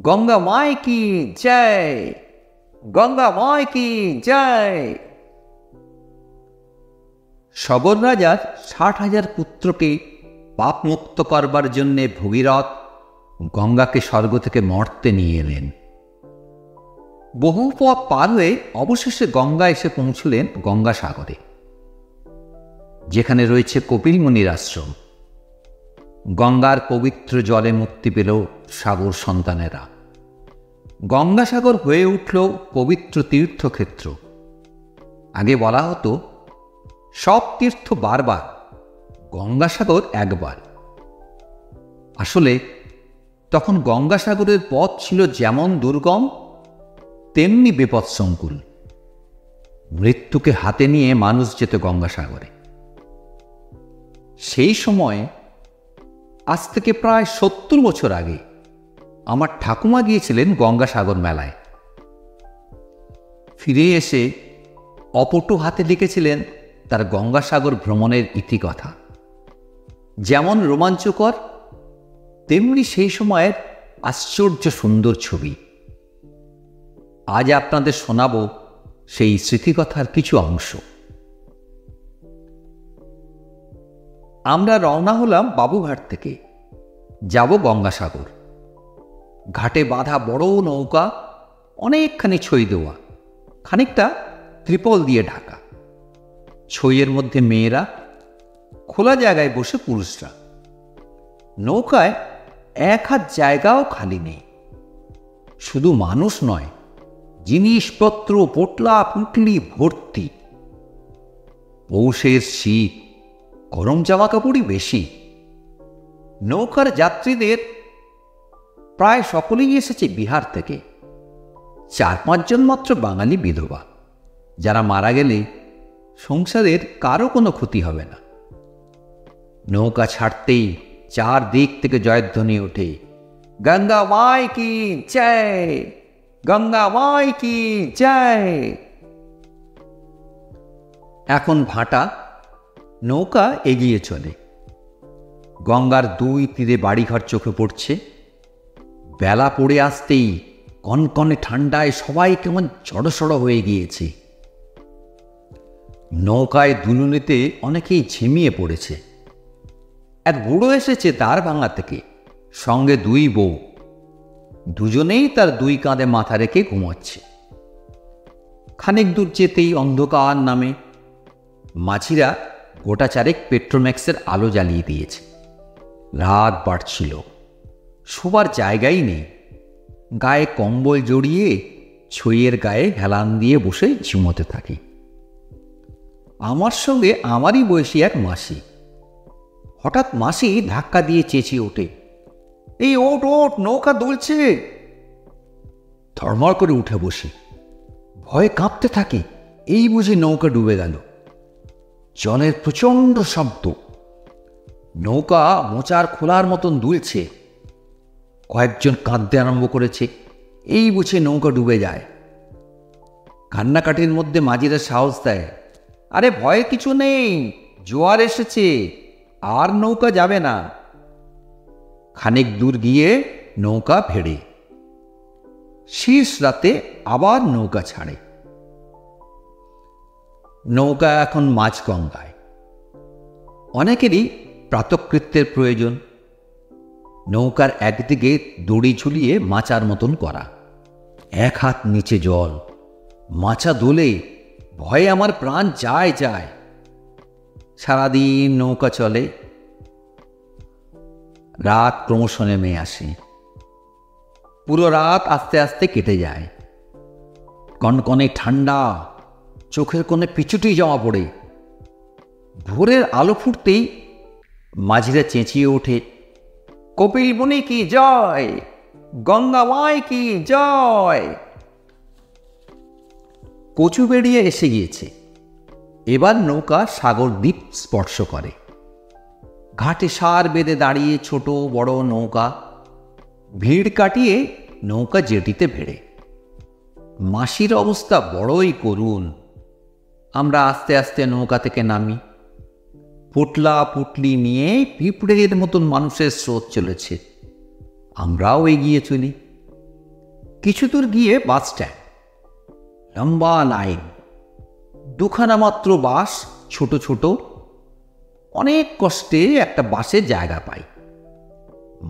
গঙ্গা মায় কি জয়, গঙ্গা মায় কি জয়। সগর রাজার ৬০,০০০ পুত্রকে পাপ মুক্ত করবার জন্যে ভগীরথ গঙ্গাকে স্বর্গ থেকে মর্তে নিয়ে এলেন। বহু পথ পার হয়ে অবশেষে গঙ্গা এসে পৌঁছলেন গঙ্গাসাগরে, যেখানে রয়েছে কপিল মুনির আশ্রম। গঙ্গার পবিত্র জলে মুক্তি পেল সাগর সন্তানেরা। গঙ্গাসাগর হয়ে উঠল পবিত্র তীর্থক্ষেত্র। আগে বলা হতো সব তীর্থ বারবার, গঙ্গাসাগর একবার। আসলে তখন গঙ্গাসাগরের পথ ছিল যেমন দুর্গম তেমনি বিপদসংকুল। মৃত্যুকে হাতে নিয়ে মানুষ যেত গঙ্গাসাগরে। সেই সময়ে আজ থেকে প্রায় ৭০ বছর আগে আমার ঠাকুমা গিয়েছিলেন গঙ্গাসাগর মেলায়। ফিরে এসে অপটু হাতে লিখেছিলেন তার গঙ্গাসাগর ভ্রমণের ইতিকথা। যেমন রোমাঞ্চকর তেমনি সেই সময়ের আশ্চর্য সুন্দর ছবি। আজ আপনাদের শোনাব সেই স্মৃতিকথার কিছু অংশ। আমরা রওনা হলাম বাবুঘাট থেকে, যাব গঙ্গাসাগর। ঘাটে বাঁধা বড় নৌকা, অনেকখানি ছই দেওয়া, খানিকটা ত্রিপল দিয়ে ঢাকা। ছইয়ের মধ্যে মেয়েরা, খোলা জায়গায় বসে পুরুষরা। নৌকায় এক হাত জায়গাও খালি নেই। শুধু মানুষ নয়, জিনিসপত্র পোটলা পুটলি ভর্তি। পৌষের শীত, গরম জামা কাপড়ই বেশি। নৌকার যাত্রীদের প্রায় সকলেই এসেছে বিহার থেকে। ৪-৫ জন মাত্র বাঙালি বিধবা, যারা মারা গেলে সংসারের কারো কোনো ক্ষতি হবে না। নৌকা ছাড়তেই চারদিক থেকে জয়ধ্বনি ওঠে, গঙ্গা মায় কি জয়, গঙ্গা মায় কি জয়। এখন ভাটা, নৌকা এগিয়ে চলে। গঙ্গার দুই তীরে বাড়িঘর চোখে পড়ছে। বেলা পড়ে আসতেই কনকনে ঠান্ডায় সবাই কেমন জড়সড় হয়ে গিয়েছে। নৌকায় দুলুনিতে অনেকেই ঝিমিয়ে পড়েছে। এক বুড়ো এসেছে দ্বারভাঙা থেকে, সঙ্গে 2 বউ। দুজনেই তার 2 কাঁধে মাথা রেখে ঘুমাচ্ছে। খানিক দূর যেতেই অন্ধকার নামে। মাঝিরা গোটা চারেক পেট্রোম্যাক্সের আলো জ্বালিয়ে দিয়েছে। রাত বাড়ছিল, শোবার জায়গাই নেই। গায়ে কম্বল জড়িয়ে ছইয়ের গায়ে হেলান দিয়ে বসে ঝিমোতে থাকি। আমার সঙ্গে আমারই বয়সী এক মাসি। হঠাৎ মাসি ধাক্কা দিয়ে চেঁচিয়ে ওঠে, এই ওঠ ওঠ, নৌকা দুলছে। ধর্মর করে উঠে বসি, ভয়ে কাঁপতে থাকি। এই বুঝি নৌকা ডুবে গেল। জলের প্রচণ্ড শব্দ। নৌকা মোচার খোলার মতন দুলছে। কয়েকজন কাঁদতে আরম্ভ করেছে, এই বুঝে নৌকা ডুবে যায়। কান্নাকাটির মধ্যে মাঝিরা সাহস দেয়, আরে ভয়ের কিছু নেই, জোয়ার এসেছে, আর নৌকা যাবে না। খানিক দূর গিয়ে নৌকা ভেড়ে। শেষ রাতে আবার নৌকা ছাড়ে। নৌকা এখন মাঝগঙ্গায়। অনেকেরই প্রাতকৃত্যের প্রয়োজন। নৌকার একদিকে দড়ি ঝুলিয়ে মাচার মতন করা, এক হাত নিচে জল। মাচা দোলে, ভয়ে আমার প্রাণ যায় যায়। সারাদিন নৌকা চলে। রাত ক্রমশ নেমে আসে। পুরো রাত আস্তে আস্তে কেটে যায়। কনকনে ঠান্ডা, চোখের কোণে পিছুটি জমা পড়ে। ভোরের আলো ফুটতেই মাঝিরা চেঁচিয়ে ওঠে, কপিল মুনি কি জয়, গঙ্গা মায় কি জয়। কচু বেরিয়ে এসে গিয়েছে। এবার নৌকা সাগর দ্বীপ স্পর্শ করে। ঘাটে সার বেঁধে দাঁড়িয়ে ছোট বড় নৌকা। ভিড় কাটিয়ে নৌকা জেটিতে ভেড়ে। মাসির অবস্থা বড়ই করুণ। আমরা আস্তে আস্তে নৌকা থেকে নামি। পুটলা পুটলি নিয়ে পিঁপড়ের মতন মানুষের স্রোত চলেছে। আমরাও এগিয়ে চলি। কিছু দূর গিয়ে বাস স্ট্যান্ড, লম্বা লাইন, দুখানা মাত্র বাস, ছোট ছোট। অনেক কষ্টে একটা বাসের জায়গা পাই।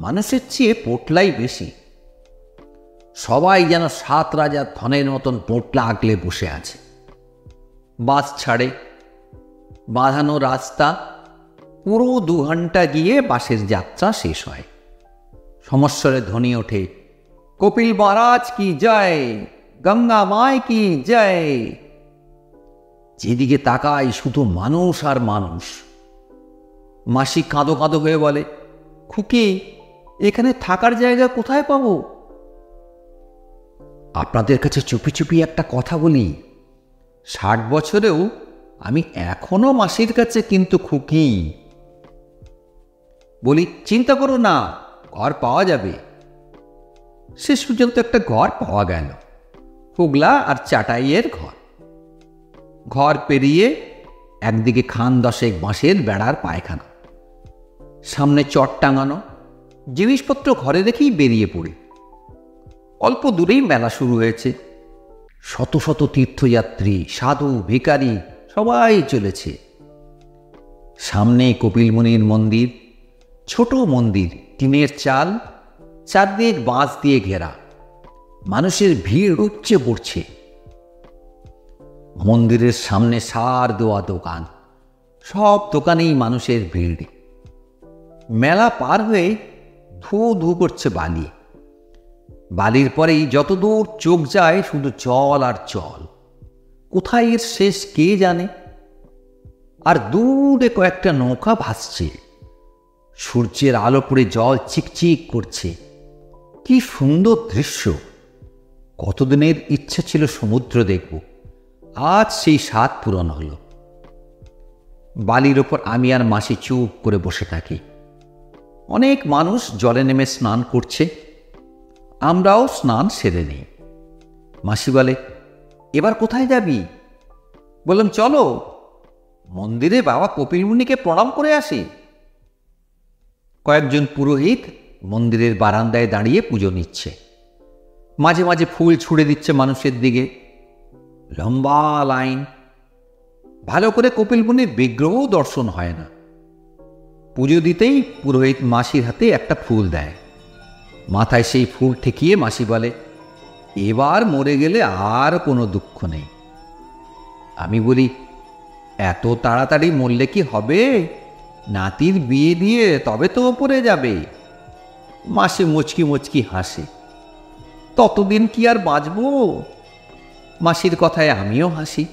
মানুষের চেয়ে পোটলাই বেশি। সবাই যেন 7 রাজার ধনের মতন পোটলা আগলে বসে আছে। বাস ছাড়ে, বাঁধানো রাস্তা, পুরো 2 ঘন্টা গিয়ে বাসের যাত্রা শেষ হয়। সমস্বরে ধ্বনি ওঠে, কপিল মহারাজ কি জয়, গঙ্গা মায় কি জয়। যেদিকে তাকাই শুধু মানুষ আর মানুষ। মাসি কাঁদো কাঁদো হয়ে বলে, খুকি, এখানে থাকার জায়গা কোথায় পাবো? আপনাদের কাছে চুপি চুপি একটা কথা বলি, 60 বছরেও আমি এখনো মাসির কাছে কিন্তু খুকি। বলি, চিন্তা করো না, ঘর পাওয়া যাবে। শেষ পর্যন্ত একটা ঘর পাওয়া গেল, হুগলা আর চাটাইয়ের ঘর। ঘর পেরিয়ে একদিকে খান 10 বাঁশের বেড়ার পায়খানা, সামনে চট টাঙানো। জিনিসপত্র ঘরে রেখেই বেরিয়ে পড়ি। অল্প দূরেই মেলা শুরু হয়েছে। শত শত তীর্থযাত্রী, সাধু, ভিখারি সবাই চলেছে। সামনে কপিলমুনির মন্দির, ছোট মন্দির, টিনের চাল, চারদিক বাঁশ দিয়ে ঘেরা। মানুষের ভিড় উপচে পড়ছে। মন্দিরের সামনে সার দেওয়া দোকান, সব দোকানেই মানুষের ভিড়। মেলা পার হয়ে ধু ধু করছে বালি। বালির পরেই যতদূর চোখ যায় শুধু জল আর জল। কোথায় এর শেষ কে জানে। আর দূরে কয়েকটা নৌকা ভাসছে। সূর্যের আলো পড়ে জল চিকচিক করছে। কি সুন্দর দৃশ্য। কতদিনের ইচ্ছা ছিল সমুদ্র দেখব, আজ সেই স্বাদ পূরণ হলো। বালির ওপর আমি আর মাসি চুপ করে বসে থাকি। অনেক মানুষ জলে নেমে স্নান করছে। আমরাও স্নান সেরে নিই। মাসি বলে, এবার কোথায় যাবি? বললাম, চলো মন্দিরে বাবা কপিলমুনিকে প্রণাম করে আসি। কয়েকজন পুরোহিত মন্দিরের বারান্দায় দাঁড়িয়ে পুজো নিচ্ছে। মাঝে মাঝে ফুল ছুঁড়ে দিচ্ছে মানুষের দিকে। লম্বা লাইন। ভালো করে কপিলমুনির বিগ্রহও দর্শন হয় না। পুজো দিতেই পুরোহিত মাসির হাতে একটা ফুল দেয়। মাথায় সেই ফুল ঠেকিয়ে মাসি বলে, এবার মরে গেলে আর কোনো দুঃখ নেই। আমি বলি, এত তাড়াতাড়ি মরলে কি হবে? নাতির বিয়ে দিয়ে তবে তো ওপরে যাবে। মাসি মুচকি মুচকি হাসে। ততদিন কি আর বাঁচব? মাসির কথায় আমিও হাসি।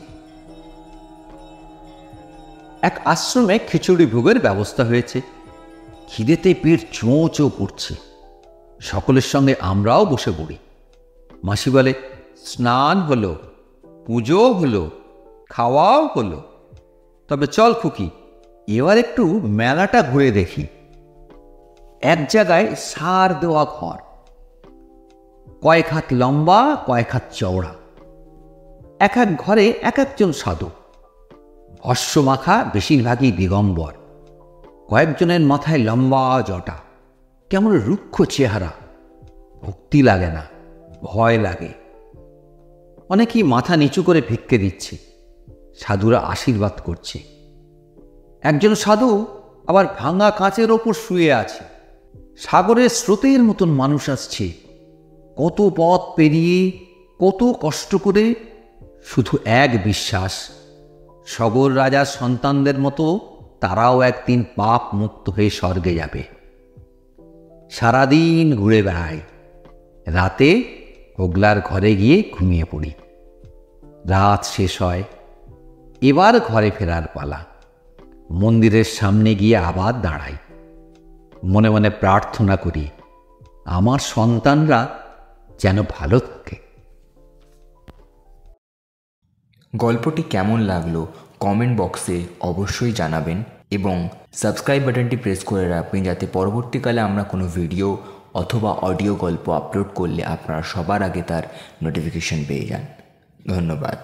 এক আশ্রমে খিচুড়ি ভোগের ব্যবস্থা হয়েছে। খিদেতে পেট চোঁ চোঁ করছে। সকলের সঙ্গে আমরাও বসে পড়ি। মাসি বলে, স্নান হলো, পুজো হলো, খাওয়াও হলো, তবে চল খুকি, এবার একটু মেলাটা ঘুরে দেখি। এক জায়গায় সার দেওয়া ঘর, কয়েক হাত লম্বা, কয়েক হাত চওড়া। এক এক ঘরে এক একজন সাধু। ভস্য মাখা, বেশিরভাগই দিগম্বর। কয়েকজনের মাথায় লম্বা জটা, কেমন রুক্ষ চেহারা। ভক্তি লাগে না, ভয় লাগে। অনেকেই মাথা নিচু করে ভিক্ষে দিচ্ছে। সাধুরা আশীর্বাদ করছে। একজন সাধু আবার ভাঙা কাঁচের ওপর শুয়ে আছে। সাগরের স্রোতের মতন মানুষ আসছে। কত পথ পেরিয়ে, কত কষ্ট করে, শুধু এক বিশ্বাস, সগর রাজার সন্তানদের মতো তারাও একদিন পাপ মুক্ত হয়ে স্বর্গে যাবে। সারাদিন ঘুরে বেড়ায়। রাতে হোগলার ঘরে গিয়ে ঘুমিয়ে পড়ি। রাত শেষ হয়। এবার ঘরে ফেরার পালা। মন্দিরের সামনে গিয়ে আবার দাঁড়াই। মনে মনে প্রার্থনা করি, আমার সন্তানরা যেন ভালো থাকে। গল্পটি কেমন লাগলো কমেন্ট বক্সে অবশ্যই জানাবেন এবং সাবস্ক্রাইব বাটনটি প্রেস করে রাখবেন, যাতে পরবর্তীকালে আমরা কোনো ভিডিও অথবা অডিও গল্প আপলোড করলে আপনারা সবার আগে তার নোটিফিকেশন পেয়ে যান। ধন্যবাদ।